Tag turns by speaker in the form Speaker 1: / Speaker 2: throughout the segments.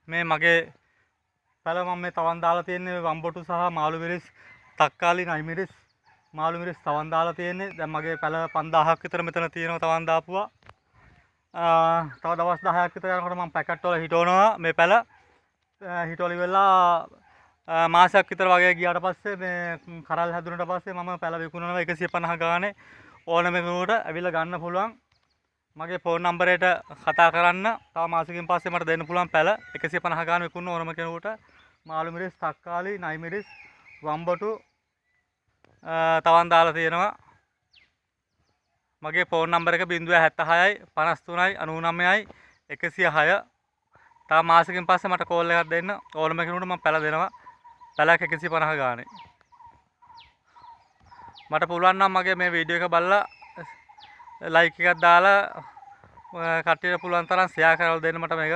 Speaker 1: මේ මගේ පැල මම මේ තවන් දාලා තියෙන්නේ වම්බොටු සහ මාළු මිරිස් තක්කාලි නයි මිරිස් මාළු මිරිස් තවන් දාලා තියෙන්නේ. දැන් මගේ පැල 5000ක් විතර මෙතන තියෙනවා තවන් දාපුවා. තව දවස් 10ක් විතර යනකොට මම පැකට් වල හිටවනවා මේ පැල. හිටවල ඉවරලා මාසයක් විතර වගේ ගියාට පස්සේ මේ කරල් හැදුනට පස්සේ මම පැල විකුණනවා 150 ගානේ. ඕනම කෙනෙකුට ඇවිල්ලා ගන්න පුළුවන්. මගේ ෆෝන් නම්බරයට කතා කරන්න. තව මාසෙකින් පස්සේ මට දෙන්න පුළුවන් පැල 150 ගාන විකුණන ඕනම කෙනෙකුට. මාළු මිරිස් තක්කාලි නයි මිරිස් වම්බොටු තවන් දාලා තියෙනවා. මගේ ෆෝන් නම්බර එක 076යි 53යි 99යි 106. තව මාසෙකින් පස්සේ මට කෝල් එකක් දෙන්න ඕනම කෙනෙකුට මම පැල දෙනවා. පැලක් 150 ගානේ. මට පුළුවන් නම් මගේ මේ වීඩියෝ එක බලලා ලයික් එකක් දාලා කට්ටියට පුළුවන් තරම් ෂෙයා කරලා දෙන්න මට මේක.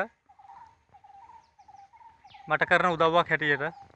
Speaker 1: මට කරන උදව්වක් හැටියට.